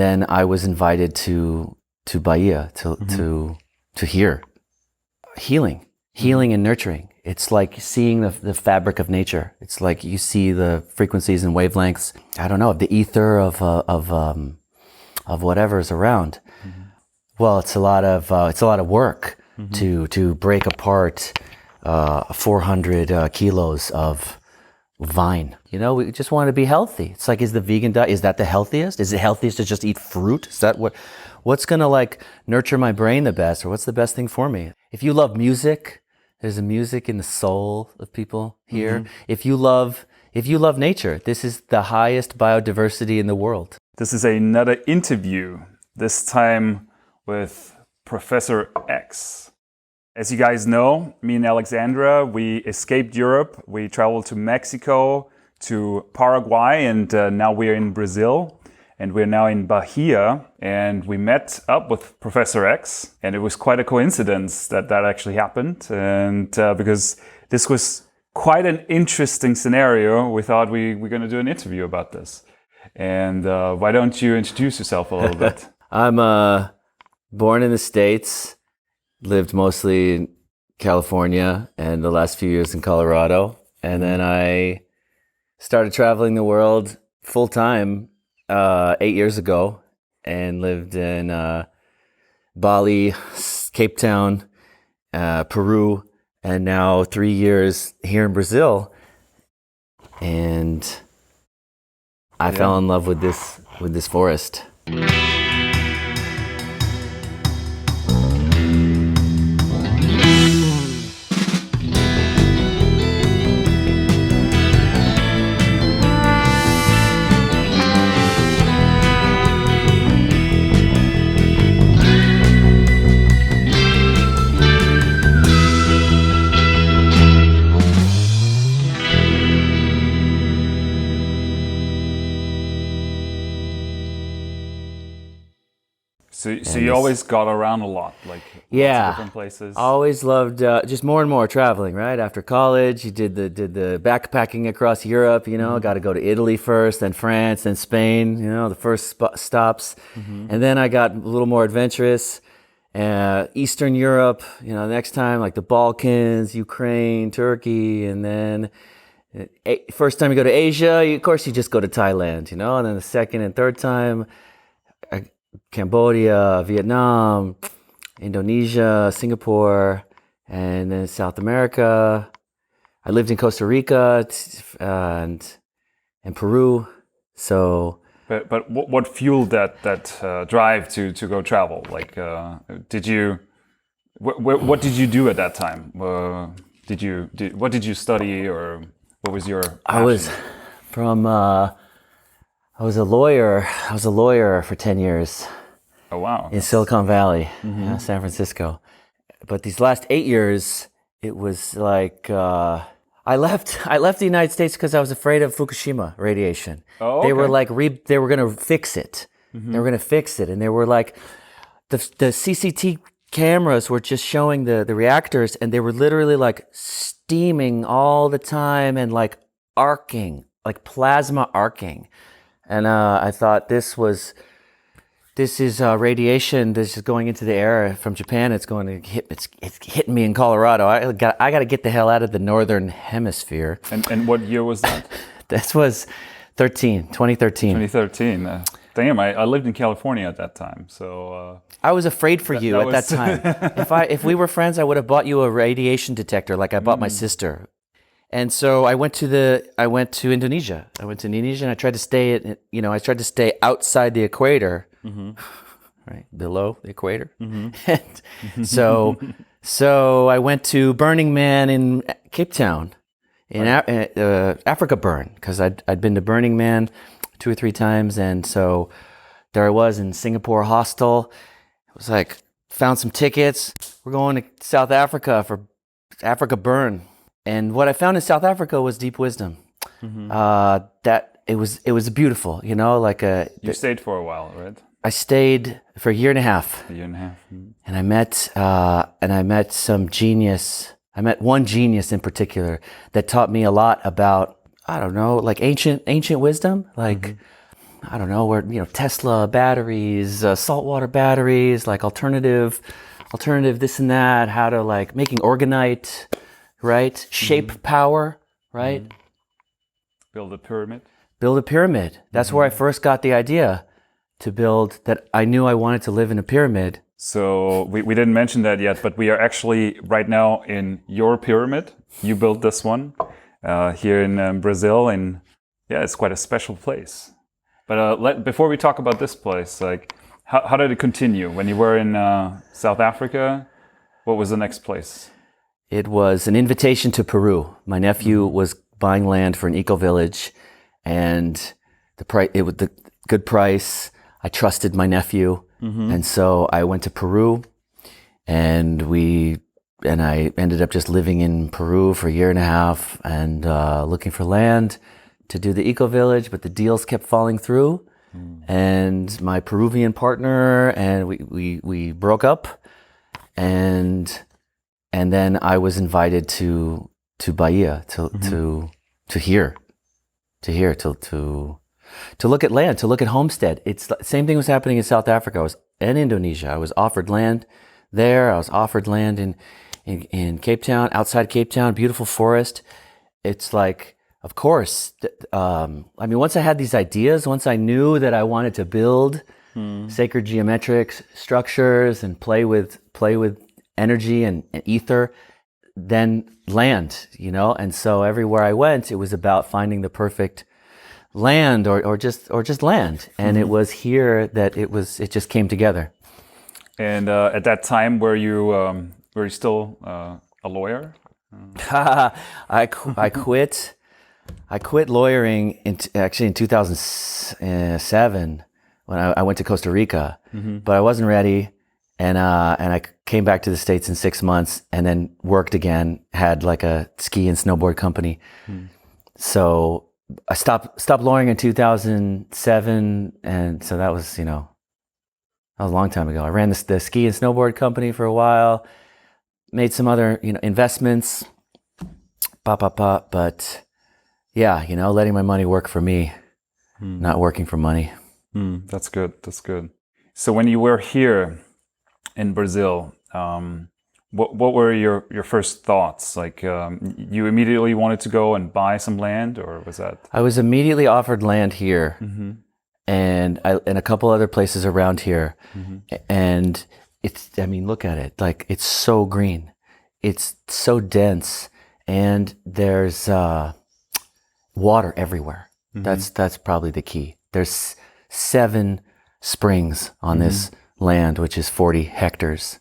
Then I was invited to Bahia to hear healing and nurturing. It's like seeing the fabric of nature. It's like you see the frequencies and wavelengths, I don't know, of the ether of whatever's around. Well, it's a lot of work to break apart 400 kilos of vine. You know, we just want to be healthy. It's like, is the vegan diet, is that the healthiest? Is it healthiest to just eat fruit? Is that what's going to like nurture my brain the best, or what's the best thing for me? If you love music, there's a music in the soul of people here. If you love nature, this is the highest biodiversity in the world. This is another interview, this time with Professor X. As you guys know, me and Alexandra, we escaped Europe. We traveled to Mexico, to Paraguay, and now we're in Brazil. And we're now in Bahia, and we met up with Professor X, and it was quite a coincidence that actually happened. And because this was quite an interesting scenario, we thought we're going to do an interview about this. And why don't you introduce yourself a little bit? I'm born in the States, lived mostly in California, and the last few years in Colorado. And then I started traveling the world full time 8 years ago, and lived in Bali, Cape Town, Peru, and now 3 years here in Brazil. And I fell in love with this forest. So you always got around a lot, like lots of different places. Always loved just more and more traveling. Right after college, you did the backpacking across Europe. You know, got to go to Italy first, then France, then Spain. You know, the first stops, and then I got a little more adventurous. Eastern Europe. You know, next time like the Balkans, Ukraine, Turkey, and then first time you go to Asia, of course you just go to Thailand. You know, and then the second and third time, Cambodia, Vietnam, Indonesia, Singapore, and then South America. I lived in Costa Rica and Peru. So, but what fueled that drive to go travel? Like, what did you do at that time? What did you study, or what was your passion? I was a lawyer. I was a lawyer for 10 years. Oh, wow. In Silicon Valley, San Francisco. But these last 8 years, it was like, I left the United States because I was afraid of Fukushima radiation. Oh, okay. They were like, they were going to fix it. They were going to fix it. And they were like, the CCT cameras were just showing the reactors, and they were literally like steaming all the time and like arcing, like plasma arcing. And I thought this is radiation that's just going into the air from Japan. It's going to hit. It's hitting me in Colorado. I got to get the hell out of the northern hemisphere. And what year was that? This was 2013. 2013. Damn, I lived in California at that time. So I was afraid for you at that time. If we were friends, I would have bought you a radiation detector, like I bought my sister. And so I went to Indonesia. I went to Indonesia, and I tried to stay outside the equator, right below the equator. And so I went to Burning Man in Cape Town, in Africa Burn, because I'd been to Burning Man 2 or 3 times, and so there I was in Singapore hostel. It was like, found some tickets. We're going to South Africa for Africa Burn. And what I found in South Africa was deep wisdom. That it was beautiful, you know, like You stayed for a while, right? I stayed for a year and a half. A year and a half. And I met some genius. I met one genius in particular that taught me a lot about, I don't know, like ancient wisdom, like I don't know, where, Tesla batteries, saltwater batteries, like alternative this and that, how to like making organite, right? Shape power, right? Build a pyramid. Build a pyramid. That's where I first got the idea to build that. I knew I wanted to live in a pyramid. So we didn't mention that yet, but we are actually right now in your pyramid. You built this one here in Brazil, and yeah, it's quite a special place. But before we talk about this place, like how did it continue when you were in South Africa? What was the next place? It was an invitation to Peru. My nephew was buying land for an eco village, and it was the good price. I trusted my nephew, and so I went to Peru, and I ended up just living in Peru for a year and a half and looking for land to do the eco village, but the deals kept falling through. And my Peruvian partner and we broke up, and then I was invited to Bahia to look at land, to look at homestead. It's the same thing was happening in South Africa. I was in Indonesia. I was offered land there. I was offered land in Cape Town, outside Cape Town, beautiful forest. It's like, of course, once I had these ideas, once I knew that I wanted to build sacred geometric structures and play with energy and ether, then land, and so everywhere I went, it was about finding the perfect land or just land. And it was here that it just came together. And at that time, were you still a lawyer? I quit. I quit lawyering in 2007 when I went to Costa Rica, but I wasn't ready, and I came back to the States in 6 months, and then worked again. Had like a ski and snowboard company, so I stopped lawyering in 2007, and so that was a long time ago. I ran the ski and snowboard company for a while, made some other investments, but. Yeah, letting my money work for me, not working for money. That's good. That's good. So when you were here in Brazil, what were your first thoughts? Like, you immediately wanted to go and buy some land, or was that? I was immediately offered land here, and a couple other places around here, and look at it. Like, it's so green, it's so dense, and there's water everywhere. That's probably the key. There's 7 springs on this land, which is 40 hectares.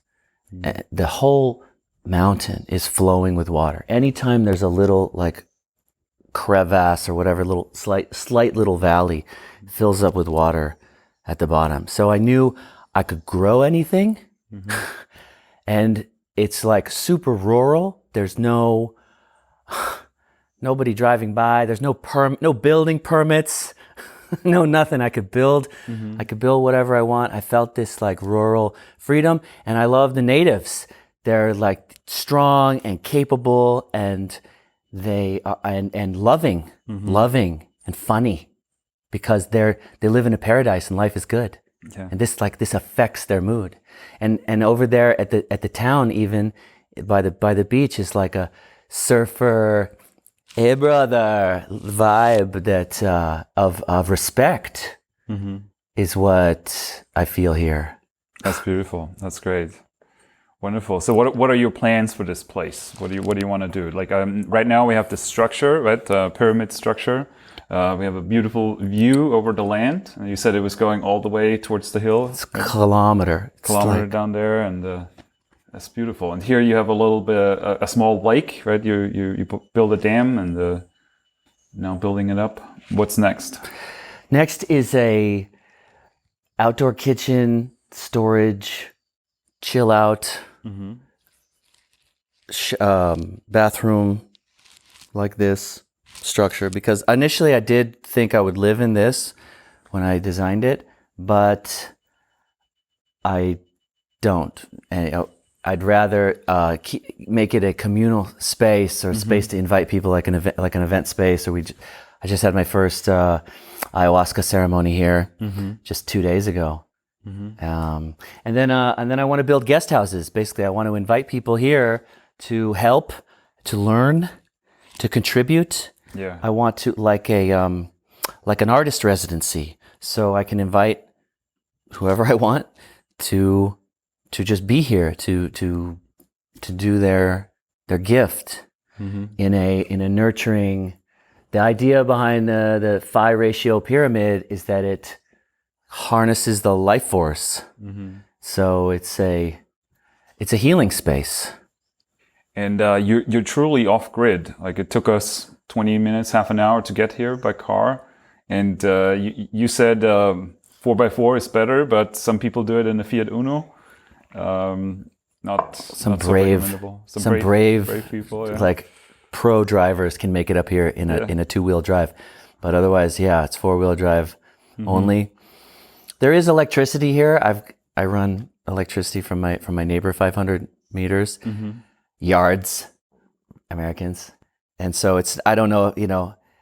The whole mountain is flowing with water. Anytime there's a little like crevasse or whatever, little slight little valley fills up with water at the bottom. So I knew I could grow anything. And it's like super rural. There's nobody driving by. There's no building permits, no nothing. I could build. I could build whatever I want. I felt this like rural freedom, and I love the natives. They're like strong and capable, and they are and loving and funny, because they live in a paradise and life is good. Yeah. And this affects their mood. And over there at the town, even by the beach, is like a surfer, hey brother vibe that of respect is what I feel here. That's beautiful. That's great. Wonderful. So what are your plans for this place? What do you want to do? Like, right now we have this structure, right? Pyramid structure. We have a beautiful view over the land. And you said it was going all the way towards the hill. It's a kilometer. Down there, and that's beautiful. And here you have a little bit, a small lake, right? You build a dam, and now building it up. What's next? Next is a outdoor kitchen, storage, chill out, bathroom, like this structure. Because initially I did think I would live in this when I designed it, but I don't. And I'd rather make it a communal space, or space to invite people, like an event space. Or I just had my first ayahuasca ceremony here just 2 days ago. And then I want to build guest houses. Basically, I want to invite people here to help, to learn, to contribute. Yeah. I want to like an artist residency, so I can invite whoever I want to just be here to do their gift in a nurturing. The idea behind the phi ratio pyramid is that it harnesses the life force. So it's a healing space. And you're truly off grid. Like, it took us 20 minutes, half an hour to get here by car. And you said 4x4 is better, but some people do it in a Fiat Uno. Not Some not brave, so recommendable. some brave people. Yeah. like pro drivers can make it up here in a 2-wheel drive, but otherwise, yeah, it's 4-wheel drive only. There is electricity here. I run electricity from my neighbor 500 meters, yards, Americans, and so I don't know,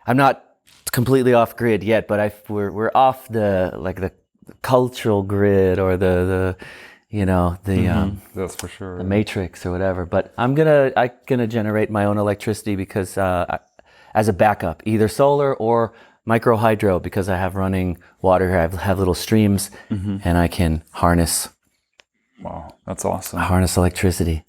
I'm not completely off grid yet, but we're off the cultural grid or the That's for sure. the matrix or whatever. But I'm gonna generate my own electricity because as a backup, either solar or micro hydro, because I have running water here. I have little streams, and I can harness Wow, that's awesome. electricity.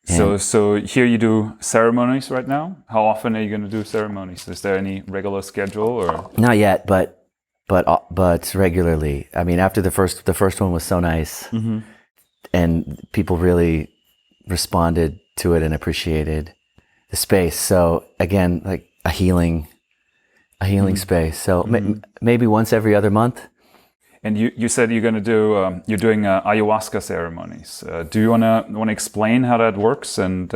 So here you do ceremonies right now. How often are you going to do ceremonies? Is there any regular schedule or? Not yet, but regularly. I mean, after the first one was so nice, and people really responded to it and appreciated the space. So again, like a healing space. So maybe once every other month. And you said you're going to do you're doing ayahuasca ceremonies. Do you want to explain how that works and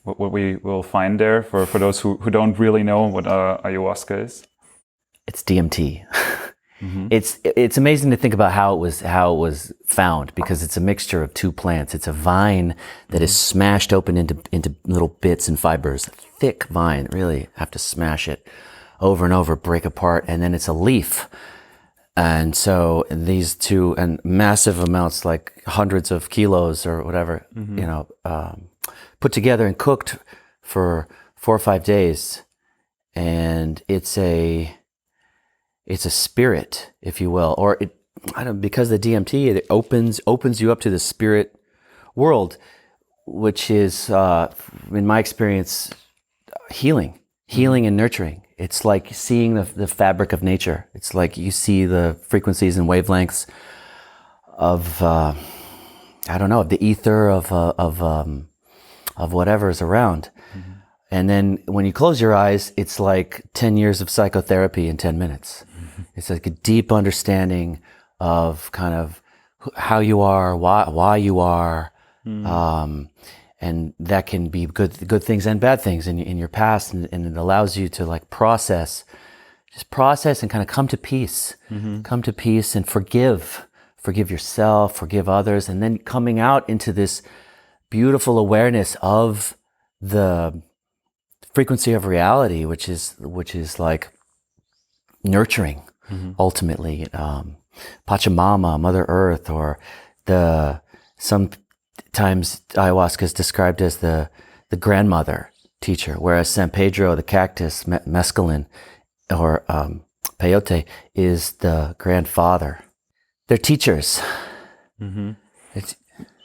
what we will find there for those who don't really know what ayahuasca is? It's DMT. It's amazing to think about how it was found, because it's a mixture of two plants. It's a vine that is smashed open into little bits and fibers. A thick vine, really have to smash it over and over, break apart, and then it's a leaf. And so these two, and massive amounts, like hundreds of kilos or whatever, put together and cooked for 4 or 5 days. And it's a spirit, if you will, or because the DMT, it opens you up to the spirit world, which is, in my experience, healing and nurturing. It's like seeing the fabric of nature. It's like you see the frequencies and wavelengths of the ether of whatever's around. And then when you close your eyes, it's like 10 years of psychotherapy in 10 minutes. It's like a deep understanding of kind of how you are, why you are, and that can be good things and bad things in your past, and it allows you to like process and kind of come to peace and forgive yourself, forgive others, and then coming out into this beautiful awareness of the frequency of reality, which is like nurturing, ultimately, Pachamama, Mother Earth, or sometimes ayahuasca is described as the grandmother teacher, whereas San Pedro, the cactus, mescaline, or peyote is the grandfather. They're teachers.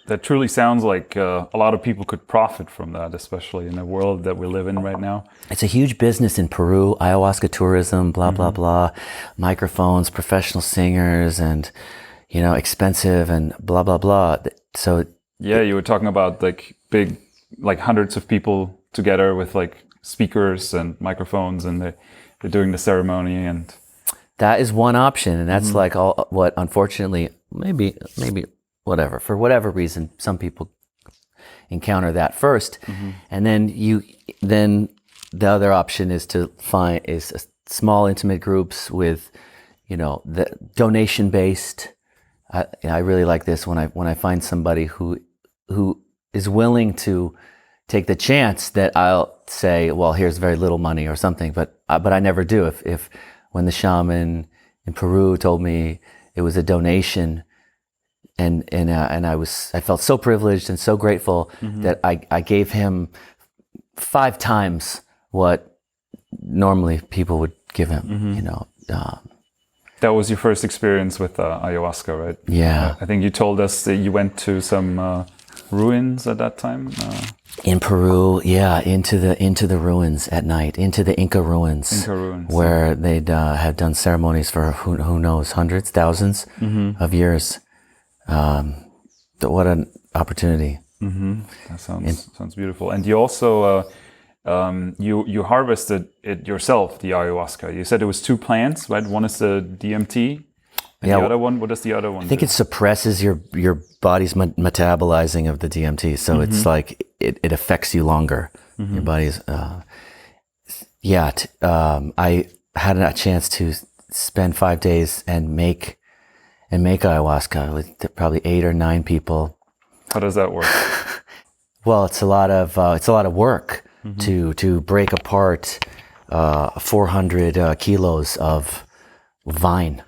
That truly sounds like a lot of people could profit from that, especially in the world that we live in right now. It's a huge business in Peru, ayahuasca tourism, blah, blah, blah, microphones, professional singers, and, expensive and blah, blah, blah. So yeah, you were talking about like big, like hundreds of people together with like speakers and microphones, and they're doing the ceremony. And that is one option. And that's like what, unfortunately, maybe whatever, for whatever reason, some people encounter that first. And then the other option is to find small intimate groups with, the donation based. I really like this when I find somebody who is willing to take the chance that I'll say, well, here's very little money or something, but I never do. If when the shaman in Peru told me it was a donation, and I felt so privileged and so grateful that I gave him 5 times what normally people would give him, you know. That was your first experience with ayahuasca, right? Yeah. I think you told us that you went to some ruins at that time. In Peru, yeah, into the ruins at night, into the Inca ruins, where they'd had done ceremonies for who knows, hundreds, thousands of years. What an opportunity! That sounds beautiful. And you also you harvested it yourself, the ayahuasca. You said it was 2 plants, right? One is the DMT. And the other one, what does the other one do? I think it suppresses your body's metabolizing of the DMT. So it's like, it affects you longer. Your body's, I had a chance to spend 5 days and make ayahuasca with probably 8 or 9 people. How does that work? Well, it's a lot of work to break apart 400 kilos of vine.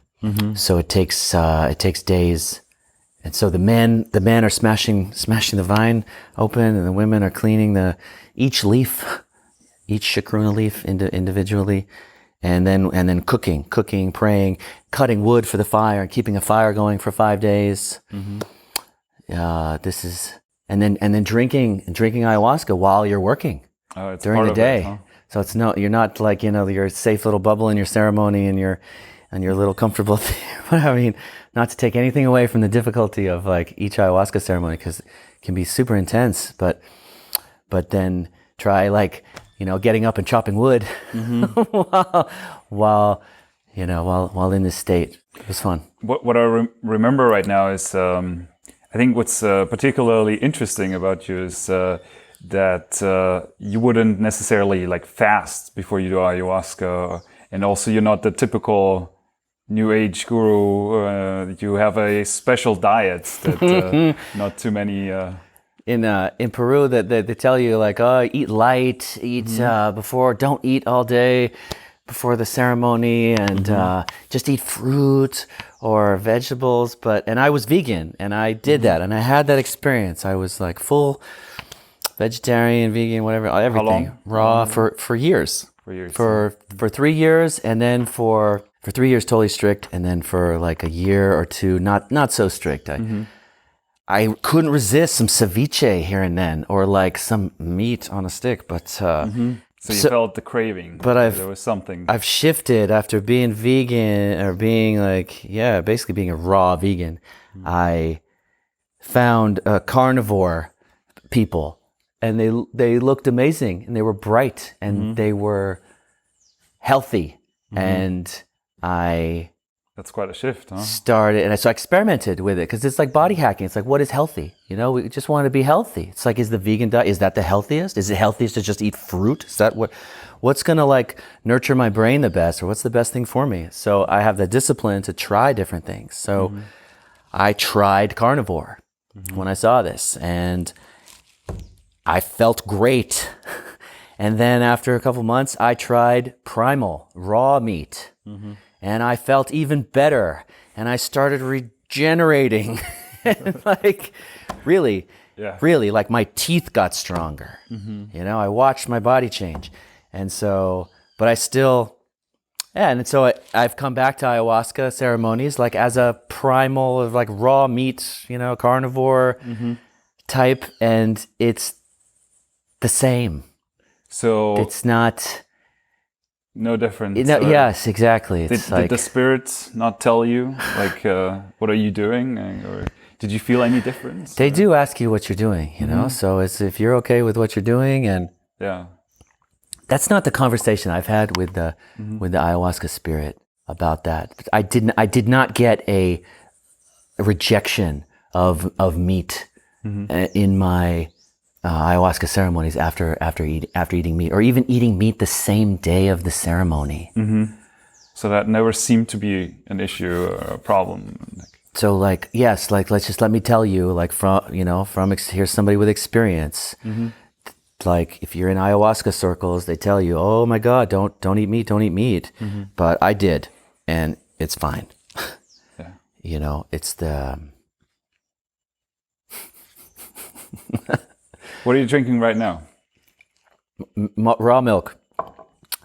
So it takes days, and so the men are smashing the vine open, and the women are cleaning each chacruna leaf individually, and then cooking, praying, cutting wood for the fire, and keeping a fire going for 5 days. And then drinking ayahuasca while you're working during the day. So you're not like, you know, your safe little bubble in your ceremony and your little comfortable thing. But I mean, not to take anything away from the difficulty of like each ayahuasca ceremony, because it can be super intense, but then try, like, you know, getting up and chopping wood while in this state. It was fun. What I remember right now is, I think what's particularly interesting about you is that you wouldn't necessarily like fast before you do ayahuasca, and also you're not the typical New Age guru. You have a special diet that not too many. In Peru, that they tell you, like, oh, eat light, don't eat all day before the ceremony, and just eat fruit or vegetables. And I was vegan, and I did that, and I had that experience. I was like full vegetarian, vegan, whatever, everything. How long? Raw for years. For 3 years, and then for 3 years totally strict, and then for like a year or 2 not so strict. I couldn't resist some ceviche here and then, or like some meat on a stick, but So you felt the craving, but there was something. I've shifted after being vegan, or being like, basically being a raw vegan. I found carnivore people, and they looked amazing, and they were bright, and they were healthy, and That's quite a shift, huh? started, and so I experimented with it, because it's like body hacking. It's like, what is healthy? You know, we just want to be healthy. It's like, is the vegan diet, is that the healthiest? Is it healthiest to just eat fruit? Is that what's going to like nurture my brain the best, or what's the best thing for me? So I have the discipline to try different things. So I tried carnivore when I saw this, and I felt great. And then after a couple months, I tried primal, raw meat. And I felt even better. And I started regenerating. And like, really, like my teeth got stronger. You know, I watched my body change. And so, but I still, and so I've come back to ayahuasca ceremonies, like as a primal, like raw meat, you know, carnivore type. And it's the same. So it's not... No difference. Yes, exactly. Did the spirits not tell you, like, what are you doing? Or did you feel any difference? They do ask you what you're doing, you know? So it's if you're okay with what you're doing, and that's not the conversation I've had with the ayahuasca spirit about that. I did not get a rejection of meat in my ayahuasca ceremonies after eating meat, or even eating meat the same day of the ceremony. So that never seemed to be an issue or a problem. So like, yes, like let me tell you, like, here's somebody with experience. like if you're in ayahuasca circles, they tell you, "Oh my God, don't eat meat, don't eat meat." But I did, and it's fine. Yeah. You know, it's the What are you drinking right now? raw milk,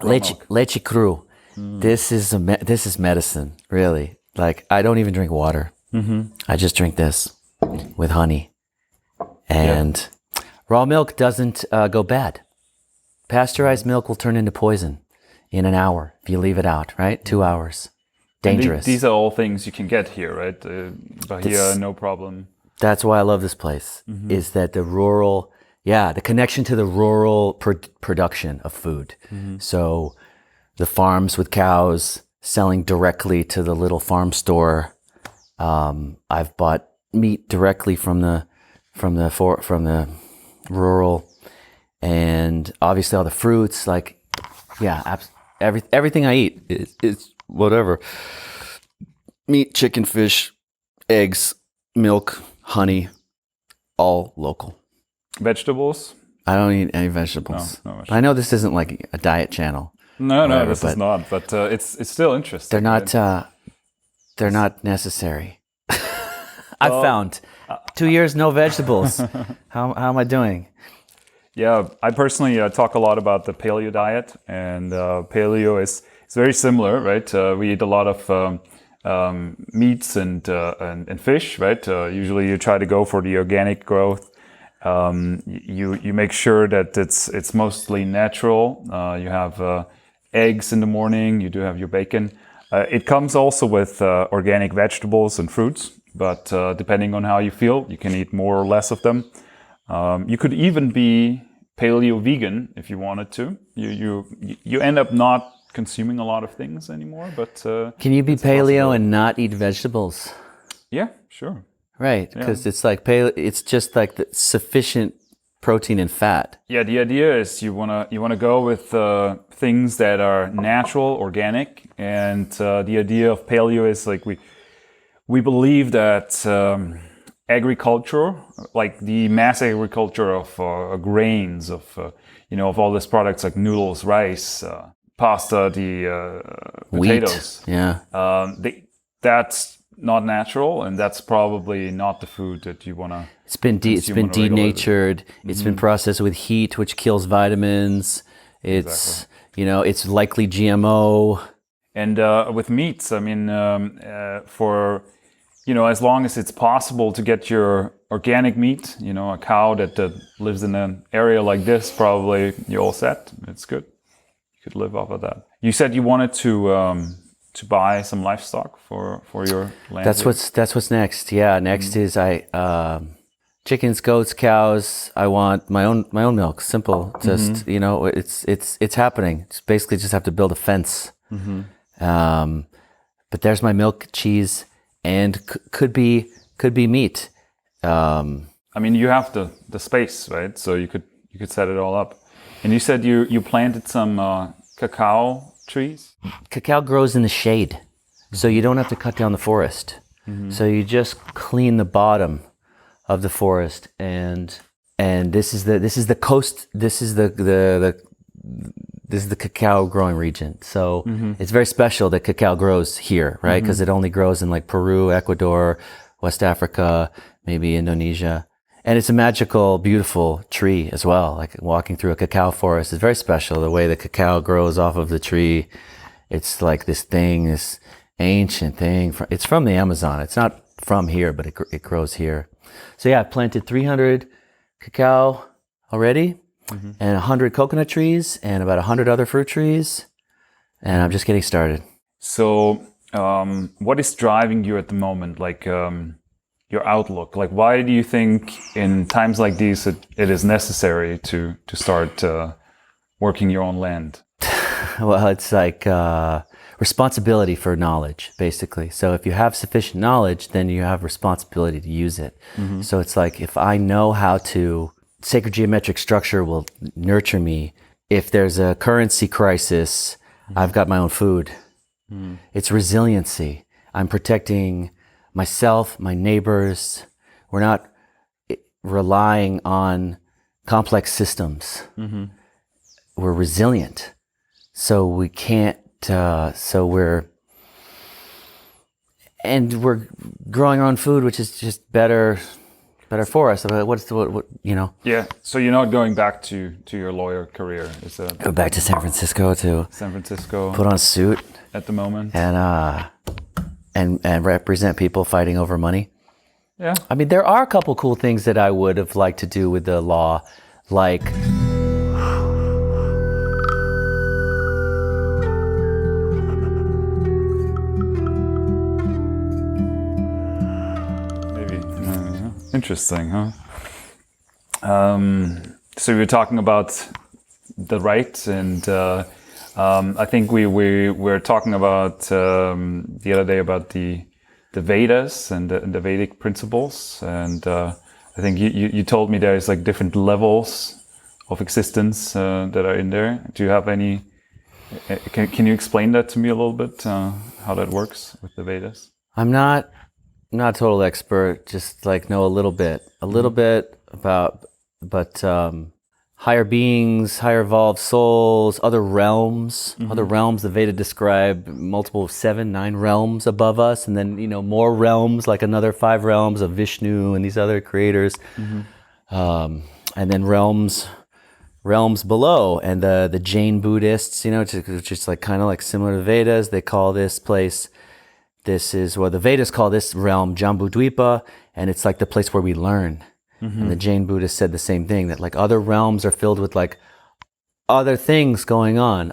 leche, milk. leche cru. This is medicine, really. Like I don't even drink water. I just drink this with honey, and raw milk doesn't go bad. Pasteurized milk will turn into poison in an hour if you leave it out. Right, 2 hours. Dangerous. These are all things you can get here, right? Bahia, no problem. That's why I love this place. Is that the rural, the connection to the rural production of food. So the farms with cows selling directly to the little farm store. I've bought meat directly from the rural, and obviously all the fruits. Like, everything I eat is whatever. Meat, chicken, fish, eggs, milk, honey, all local. Vegetables? I don't eat any vegetables. No vegetables. I know this isn't like a diet channel. No, this is not. But it's still interesting. They're not necessary. I've found 2 years no vegetables. How am I doing? Yeah, I personally talk a lot about the paleo diet, and paleo is very similar, right? We eat a lot of meats and fish, right? Usually you try to go for the organic growth. You make sure that it's mostly natural. You have eggs in the morning. You do have your bacon. It comes also with organic vegetables and fruits, but depending on how you feel, you can eat more or less of them. You could even be paleo vegan if you wanted to. You end up not consuming a lot of things anymore, but can you be paleo and not eat vegetables? Yeah, sure. Right, because it's like it's just like the sufficient protein and fat. Yeah, the idea is you wanna go with things that are natural, organic, and the idea of paleo is like we believe that agriculture, like the mass agriculture of grains, of all these products like noodles, rice, pasta, the potatoes. Wheat, that's not natural, and that's probably not the food that you want to. It's been denatured. It's been processed with heat, which kills vitamins. It's it's likely GMO. And with meats, I mean, for as long as it's possible to get your organic meat, a cow that lives in an area like this, probably you're all set. It's good. You could live off of that. You said you wanted to buy some livestock for your land. That's what's next. Yeah, next is chickens, goats, cows. I want my own milk. Simple. Just it's happening. It's basically just have to build a fence. But there's my milk, cheese, and could be meat. I mean, you have the space, right? So you could set it all up. And you said you planted some cacao trees. Cacao grows in the shade, so you don't have to cut down the forest. So you just clean the bottom of the forest, and this is the coast. This is the cacao growing region. So it's very special that cacao grows here, right? Because it only grows in like Peru, Ecuador, West Africa, maybe Indonesia. And it's a magical, beautiful tree as well. Like walking through a cacao forest is very special. The way the cacao grows off of the tree, it's like this ancient thing. It's from the Amazon. It's not from here, but it grows here. So yeah, I planted 300 cacao already, and 100 coconut trees, and about 100 other fruit trees. And I'm just getting started. So what is driving you at the moment? Like, your outlook, like why do you think in times like these it is necessary to start working your own land? Well, it's like responsibility for knowledge, basically. So if you have sufficient knowledge, then you have responsibility to use it. So it's like if I know how to, sacred geometric structure will nurture me. If there's a currency crisis, I've got my own food. It's resiliency. I'm protecting myself, my neighbors. We're not relying on complex systems. We're resilient. So we can't, we're growing our own food, which is just better for us. What you know? Yeah. So you're not going back to your lawyer career? Is that Go back to San Francisco to put on a suit at the moment and represent people fighting over money. Yeah. I mean, there are a couple cool things that I would have liked to do with the law, like interesting, huh? So we were talking about the right, and I think we were talking about the other day about the Vedas and the Vedic principles, and I think you told me there's like different levels of existence that are in there. Do you have any? Can you explain that to me a little bit? How that works with the Vedas? I'm not a total expert, just like know a little bit about, but higher beings, higher evolved souls, other realms. The Veda describe multiple 7, 9 realms above us, and then more realms, like another 5 realms of Vishnu and these other creators, and then realms below. And the Jain Buddhists, which is like kind of like similar to Vedas, they call this place. This is what the Vedas call this realm Jambudvipa, and it's like the place where we learn. And the Jain Buddhists said the same thing, that like other realms are filled with like other things going on,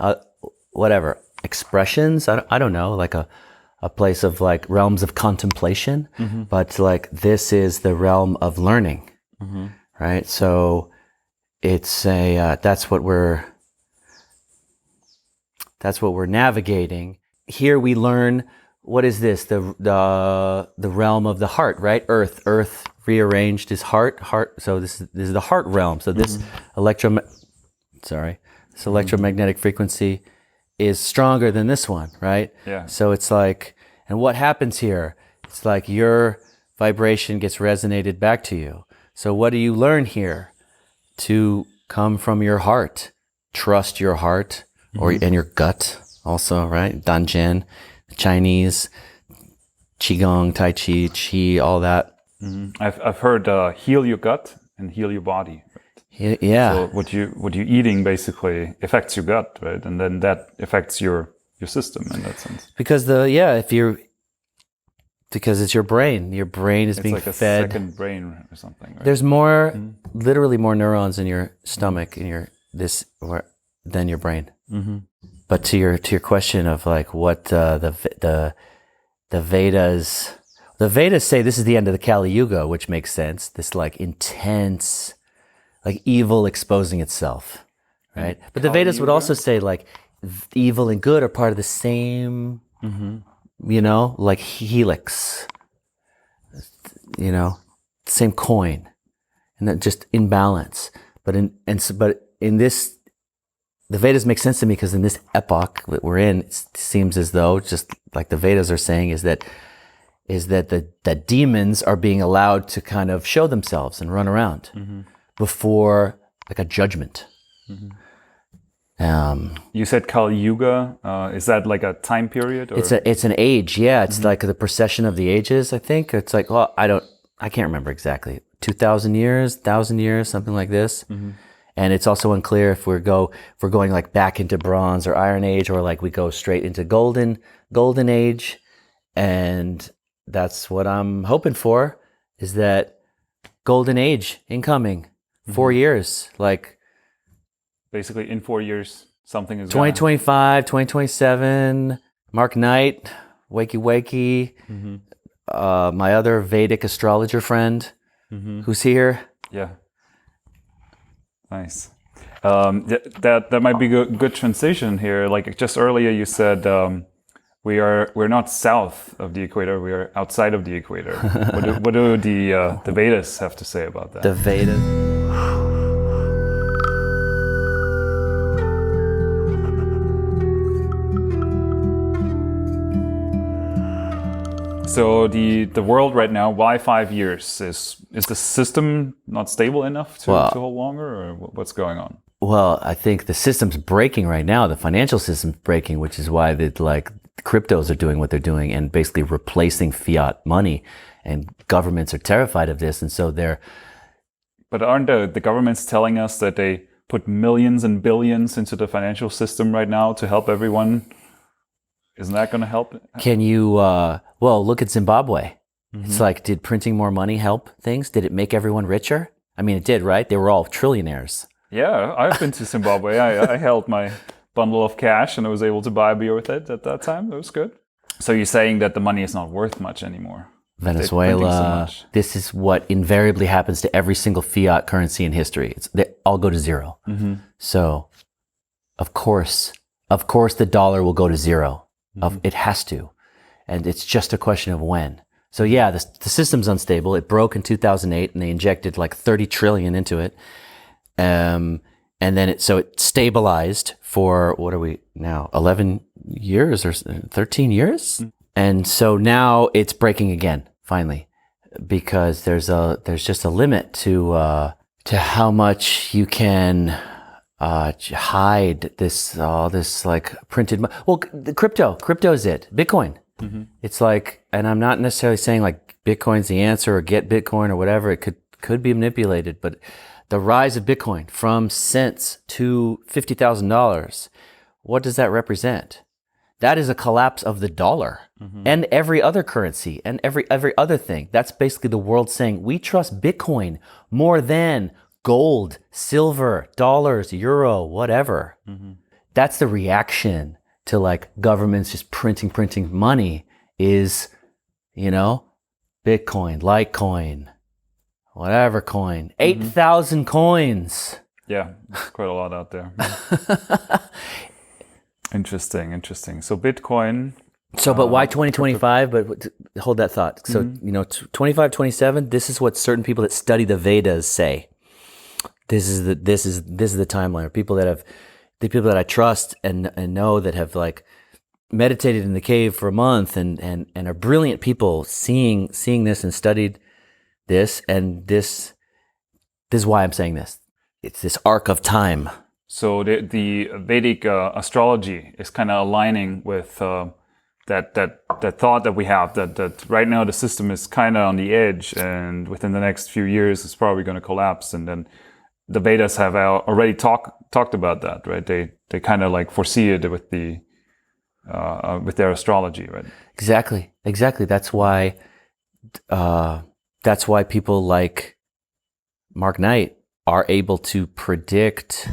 whatever, expressions, I don't know, like a place of like realms of contemplation, but like this is the realm of learning, right? So it's that's what we're navigating. Here we learn. What is this? The realm of the heart, right? Earth rearranged is heart. So this is the heart realm. So this electromagnetic frequency is stronger than this one, right? Yeah. So it's like, and what happens here? It's like your vibration gets resonated back to you. So what do you learn here? To come from your heart, trust your heart, and your gut also, right? Danjian. Chinese, Qigong, Tai Chi, all that. I've heard heal your gut and heal your body. Right? Yeah. So what you eating basically affects your gut, right? And then that affects your system in that sense. Because because it's your brain. Your brain is being like a fed. second brain or something. Right? There's more, literally more neurons in your stomach than your brain. But to your question of like what the Vedas say this is the end of the Kali Yuga, which makes sense. This like intense, like evil exposing itself, right? But the Vedas would also say like evil and good are part of the same, like helix, same coin, and that just in balance. But in this. The Vedas make sense to me because in this epoch that we're in, it seems as though, just like the Vedas are saying, is that the demons are being allowed to kind of show themselves and run around before like a judgment. You said Kali Yuga. Is that like a time period? Or? It's an age. Yeah, it's like the procession of the ages. I think it's like I can't remember exactly. 2,000 years, 1,000 years, something like this. And it's also unclear if we're going like back into Bronze or Iron Age, or like we go straight into Golden Age. And that's what I'm hoping for, is that Golden Age incoming. 4 years, like basically in 4 years something is 2025, 2027. Mark Knight, Wakey, my other Vedic astrologer friend, who's here. Yeah. Nice. That might be a good transition here. Like just earlier, you said we're not south of the equator; we are outside of the equator. What do the Vedas have to say about that? The Vedas. So the world right now, why 5 years? Is the system not stable enough to hold longer, or what's going on? Well, I think the system's breaking right now. The financial system's breaking, which is why cryptos are doing what they're doing and basically replacing fiat money. And governments are terrified of this, and so they're. But aren't the governments telling us that they put millions and billions into the financial system right now to help everyone? Isn't that going to help? Can you? Well, look at Zimbabwe. Mm-hmm. It's like, did printing more money help things? Did it make everyone richer? I mean, it did, right? They were all trillionaires. Yeah, I've been to Zimbabwe. I held my bundle of cash and I was able to buy a beer with it at that time. It was good. So you're saying that the money is not worth much anymore? Venezuela, so this is what invariably happens to every single fiat currency in history. They all go to zero. Mm-hmm. So, of course, the dollar will go to zero. Mm-hmm. It has to. And it's just a question of when. So yeah, the system's unstable. It broke in 2008 and they injected like 30 trillion into it. And then it stabilized for, what are we now, 11 years or 13 years? Mm-hmm. And so now it's breaking again, finally, because there's just a limit to how much you can hide all this like printed money. Well, the crypto is it. Bitcoin. Mm-hmm. It's like, and I'm not necessarily saying like Bitcoin's the answer or get Bitcoin or whatever. It could be manipulated, but the rise of Bitcoin from cents to $50,000, what does that represent? That is a collapse of the dollar and every other currency and every other thing. That's basically the world saying we trust Bitcoin more than gold, silver, dollars, euro, whatever. Mm-hmm. That's the reaction to like governments just printing money is, Bitcoin, Litecoin, whatever coin, 8,000 coins. Yeah, it's quite a lot out there. Interesting. So Bitcoin. So, but why 2025? But hold that thought. So, 25, 27, this is what certain people that study the Vedas say. This is the timeline. Or people that I trust and know that have like meditated in the cave for a month and are brilliant people seeing this and studied this. And this is why I'm saying this. It's this arc of time. So the Vedic astrology is kind of aligning with that thought that we have that right now the system is kind of on the edge, and within the next few years it's probably going to collapse. And then the Vedas have already talked about that, right? They kind of like foresee it with their astrology, right? Exactly. That's why people like Mark Knight are able to predict.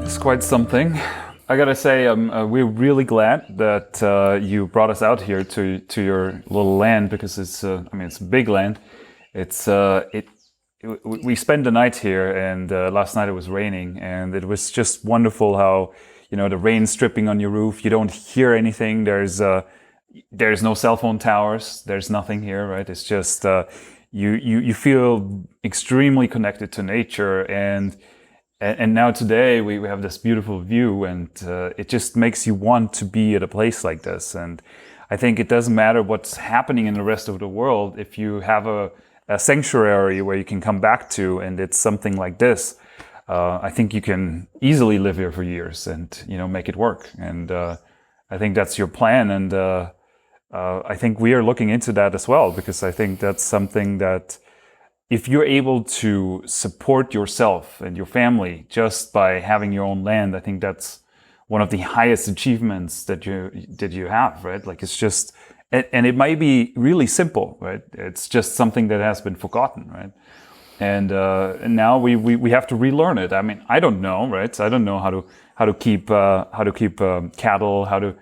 It's quite something. I gotta say, we're really glad that you brought us out here to your little land, because it's a big land. We spent the night here, and last night it was raining, and it was just wonderful how the rain's dripping on your roof. You don't hear anything. There's no cell phone towers. There's nothing here, right? It's just you feel extremely connected to nature, and now today we have this beautiful view, and it just makes you want to be at a place like this. And I think it doesn't matter what's happening in the rest of the world. If you have a sanctuary where you can come back to, and it's something like this, I think you can easily live here for years and make it work. And I think that's your plan, and I think we are looking into that as well, because I think that's something that, if you're able to support yourself and your family just by having your own land, I think that's one of the highest achievements that you have, right? Like, it's just, and it might be really simple, right? It's just something that has been forgotten, right? And now we have to relearn it. I mean, I don't know, right? I don't know how to keep cattle, how to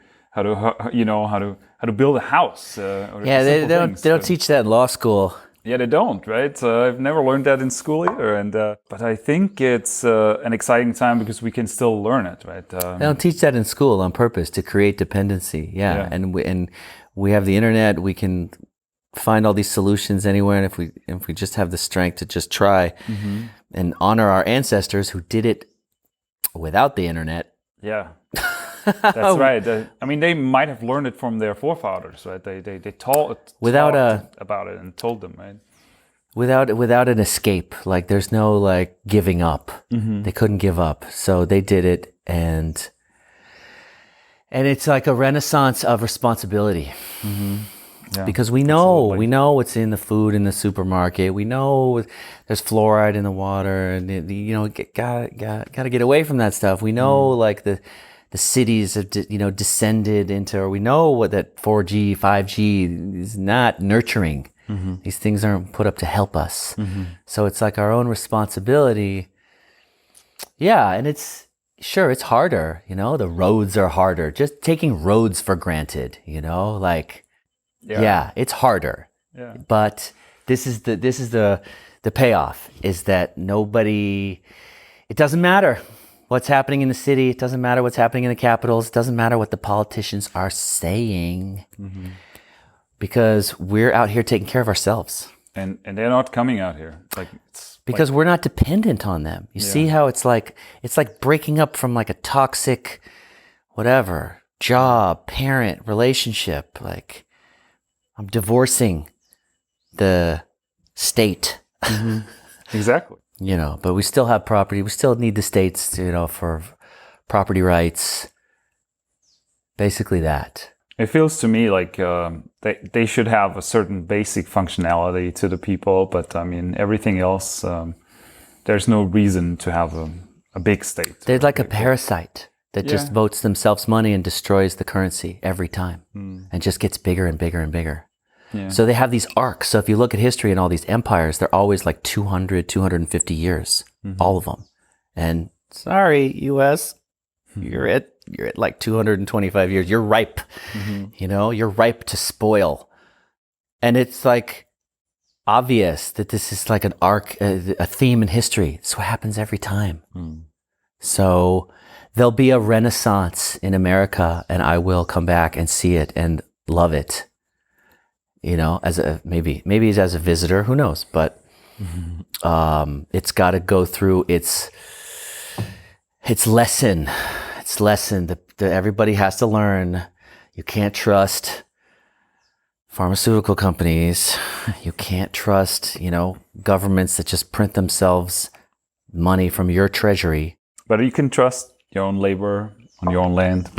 build a house. They don't teach that in law school. Yeah, they don't, right? I've never learned that in school either, and but I think it's an exciting time because we can still learn it, right? They don't teach that in school on purpose to create dependency. Yeah. And we have the internet. We can find all these solutions anywhere, and if we just have the strength to just try and honor our ancestors who did it without the internet. Yeah, that's right. I mean, they might have learned it from their forefathers, right? They talked about it and told them, right? Without an escape, like there's no like giving up. They couldn't give up, so they did it, and it's like a renaissance of responsibility. Yeah, because we know what's in the food in the supermarket. We know there's fluoride in the water, and gotta get away from that stuff. We know like the cities have descended into, or we know what that 4G, 5G is not nurturing. These things aren't put up to help us. So it's like our own responsibility. Yeah, and it's harder. The roads are harder. Just taking roads for granted. Like. Yeah, it's harder. Yeah. But this is the payoff, is that it doesn't matter what's happening in the city. It doesn't matter what's happening in the capitals. It doesn't matter what the politicians are saying, because we're out here taking care of ourselves. And they're not coming out here. Because we're not dependent on them. You see how it's like breaking up from like a toxic, whatever, job, parent, relationship, like, I'm divorcing the state. Exactly. But we still have property. We still need the states, for property rights. Basically that. It feels to me like they should have a certain basic functionality to the people, but I mean, everything else, there's no reason to have a big state. They're like a parasite that just votes themselves money and destroys the currency every time, and just gets bigger and bigger and bigger. Yeah. So they have these arcs. So if you look at history and all these empires, they're always like 200, 250 years, all of them. And sorry, US, you're at like 225 years. You're ripe, you're ripe to spoil. And it's like obvious that this is like an arc, a theme in history. It's what happens every time. So there'll be a renaissance in America, and I will come back and see it and love it. As maybe as a visitor, who knows? But it's got to go through its lesson. Its lesson that everybody has to learn. You can't trust pharmaceutical companies. You can't trust, governments that just print themselves money from your treasury. But you can trust your own labor on your own land.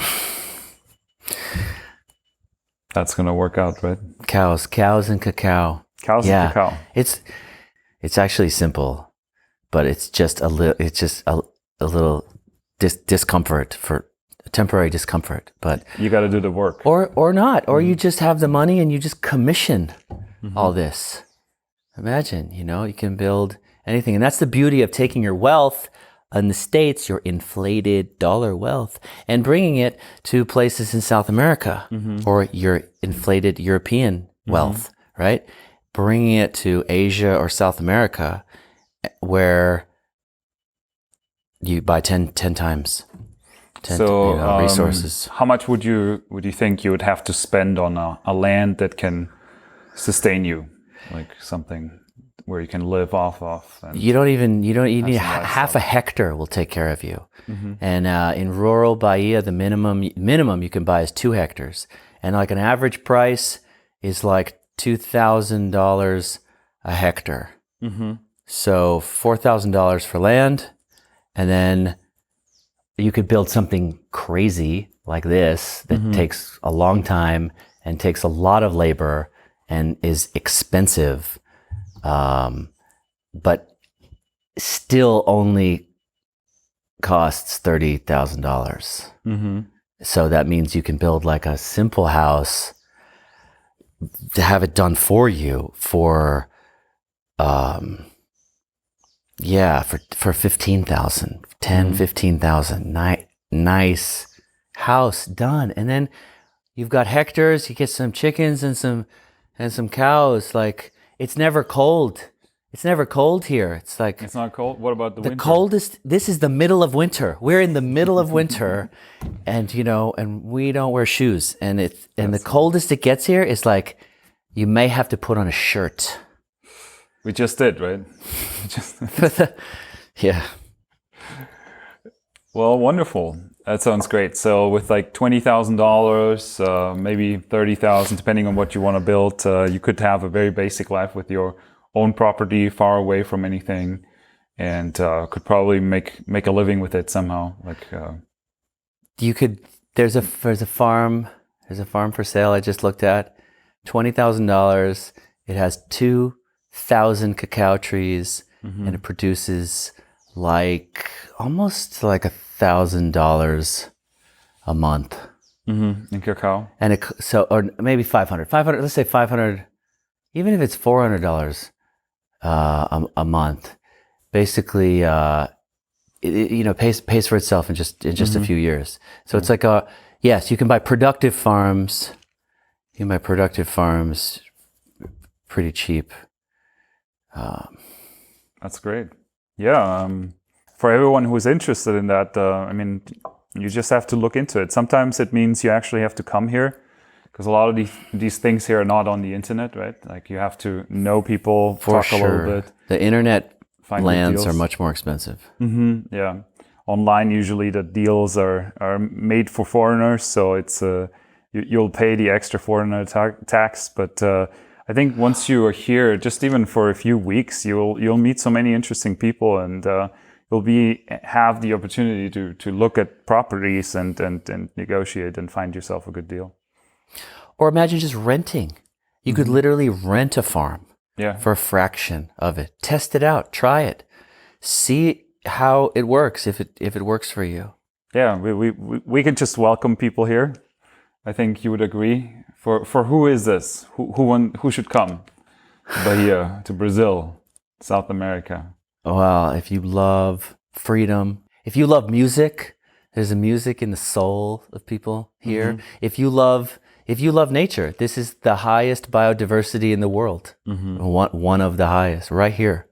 That's gonna work out, right? Cows and cacao. Cows and cacao. It's actually simple, but it's just a little discomfort, for temporary discomfort. But you got to do the work, or not, or you just have the money and you just commission all this. Imagine, you can build anything, and that's the beauty of taking your wealth in the States, your inflated dollar wealth, and bringing it to places in South America, or your inflated European wealth, right? Bringing it to Asia or South America, where you buy 10 times resources. How much would you think you would have to spend on a land that can sustain you, like something where you can live off of? You need half a hectare will take care of you. And in rural Bahia, the minimum you can buy is 2 hectares. And like an average price is like $2,000 a hectare. So $4,000 for land. And then you could build something crazy like this that takes a long time and takes a lot of labor and is expensive. But still only costs $30,000. So that means you can build like a simple house to have it done for you for 15,000, 15,000. Nice house done. And then you've got hectares, you get some chickens and some cows. Like, it's never cold. It's never cold here. It's like, it's not cold. What about the winter? Coldest, this is the middle of winter. We're in the middle of winter, and and we don't wear shoes. And the coldest it gets here is like You may have to put on a shirt. We just did, right? Yeah. Well, wonderful. That sounds great. So with like $20,000, maybe 30,000, depending on what you want to build, you could have a very basic life with your own property, far away from anything, and could probably make a living with it somehow. Like you could. There's a farm. There's a farm for sale. I just looked at $20,000. It has 2,000 cacao trees, and it produces like almost like $1,000 a month in cacao, and or maybe 500. Let's say 500. Even if it's $400 a month, basically, it pays for itself in just a few years. So it's like yes, you can buy productive farms. You can buy productive farms pretty cheap. That's great. Yeah. For everyone who is interested in that, I mean, you just have to look into it. Sometimes it means you actually have to come here, because a lot of these things here are not on the internet, right? Like you have to know people, talk a little bit. The internet find lands are much more expensive. Yeah. Online, usually the deals are made for foreigners, so it's you'll pay the extra foreigner tax. But I think once you are here, just even for a few weeks, you'll meet so many interesting people, and you'll have the opportunity to look at properties and negotiate and find yourself a good deal. Or imagine just renting. You could literally rent a farm for a fraction of it. Test it out. Try it. See how it works, if it works for you. Yeah, we can just welcome people here. I think you would agree. For who is this? Who should come to Bahia, to Brazil, South America? Well, if you love freedom, if you love music, there's a music in the soul of people here. If you love nature, this is the highest biodiversity in the world. One of the highest, right here.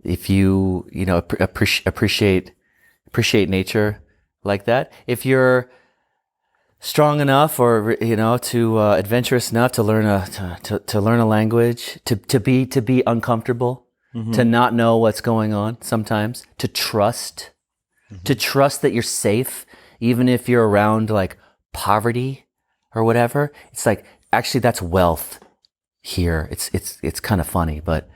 If you appreciate nature like that, if you're strong enough, or to adventurous enough to learn a language, to be uncomfortable, to not know what's going on sometimes, to trust that you're safe, even if you're around like poverty or whatever. It's like, actually, that's wealth here. It's kind of funny, but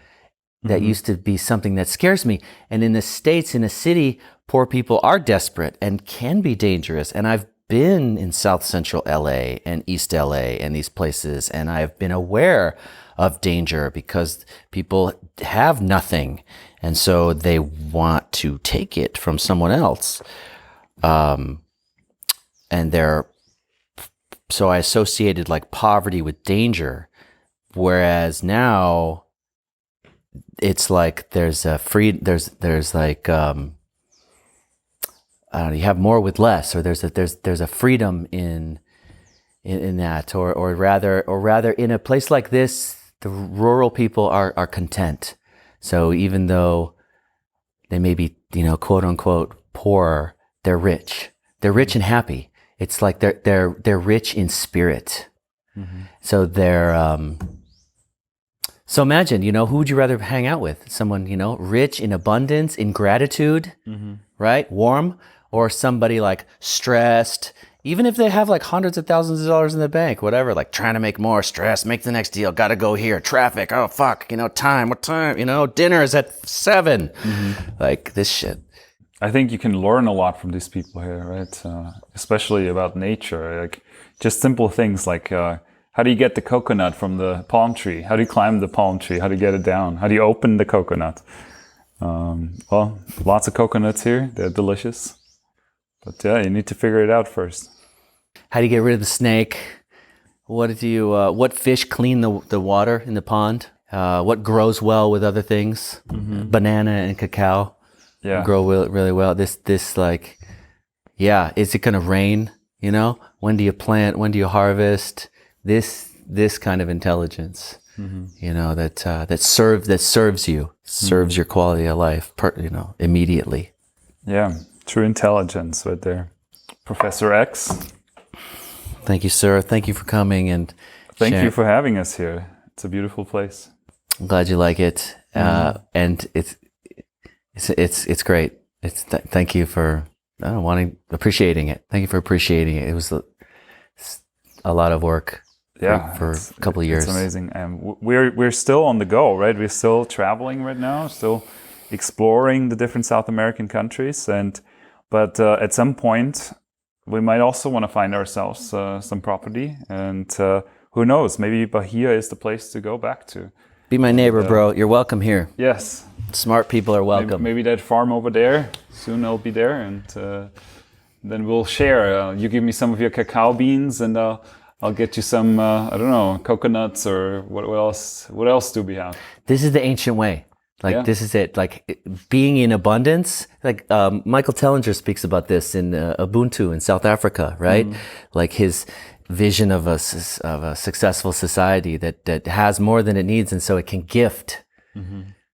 that used to be something that scares me. And in the States, in a city, poor people are desperate and can be dangerous. And I've been in South Central LA and East LA and these places, and I've been aware of danger because people have nothing, and so they want to take it from someone else. And so I associated like poverty with danger, whereas now it's like there's like I don't know, you have more with less, or there's a freedom in that, or rather in a place like this, the rural people are content. So even though they may be, quote unquote poor, they're rich. They're rich and happy. It's like they're rich in spirit. So so imagine, who would you rather hang out with? Someone, rich in abundance, in gratitude, right? Warm, or somebody like stressed, even if they have like hundreds of thousands of dollars in the bank, whatever, like trying to make more, stress, make the next deal, gotta go here, traffic, oh fuck, time, what time, dinner is at 7, like this shit. I think you can learn a lot from these people here, right? Especially about nature, like just simple things like how do you get the coconut from the palm tree? How do you climb the palm tree? How do you get it down? How do you open the coconut? Well, lots of coconuts here. They're delicious. But yeah, you need to figure it out first. How do you get rid of the snake? What fish clean the water in the pond? What grows well with other things? Banana and cacao grow really well. This like, yeah, is it going to rain? When do you plant? When do you harvest? This kind of intelligence, that serves you, serves your quality of life, immediately. Yeah, true intelligence right there. Professor X. Thank you, sir. Thank you for coming and Thank sharing. you for having us here. It's a beautiful place. I'm glad you like it, and it's great. Thank you for appreciating it. Thank you for appreciating it. It was a lot of work. Yeah, for a couple of years. It's amazing. We're still on the go, right? We're still traveling right now, still exploring the different South American countries, but at some point we might also want to find ourselves some property, and who knows? Maybe Bahia is the place to go back to. Be my neighbor, bro. You're welcome here. Yes. Smart people are welcome. Maybe that farm over there. Soon I'll be there, and then we'll share. You give me some of your cacao beans, and I'll get you some, I don't know, coconuts, or what else? What else do we have? This is the ancient way. This is it. Being in abundance. Michael Tellinger speaks about this in Ubuntu in South Africa, right? His vision of a successful society that has more than it needs, and so it can gift.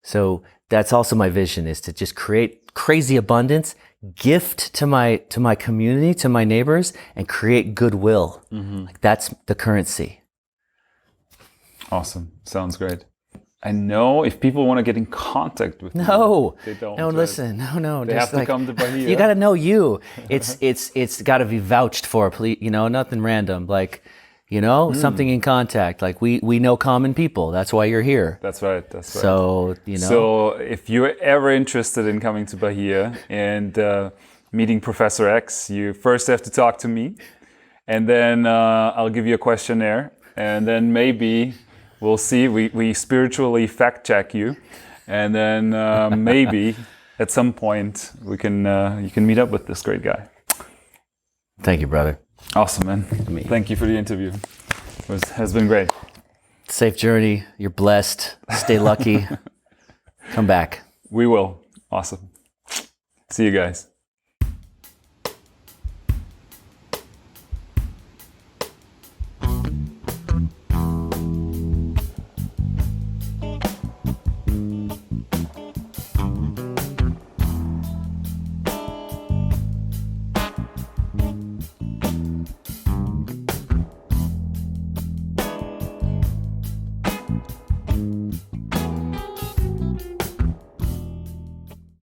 So that's also my vision, is to just create crazy abundance, gift to my community, to my neighbors, and create goodwill. That's the currency. Awesome. Sounds great. I know if people want to get in contact with me, they don't. No, listen, no. They have to come to Bahia. You got to know you. It's got to be vouched for, please. Nothing random. Something in contact. We know common people. That's why you're here. That's right. So, So if you're ever interested in coming to Bahia and meeting Professor X, you first have to talk to me, and then I'll give you a questionnaire, and then maybe we'll see. We spiritually fact check you, and then maybe at some point you can meet up with this great guy. Thank you, brother. Awesome, man. Thank you for the interview. Has been great. Safe journey. You're blessed. Stay lucky. Come back. We will. Awesome. See you guys.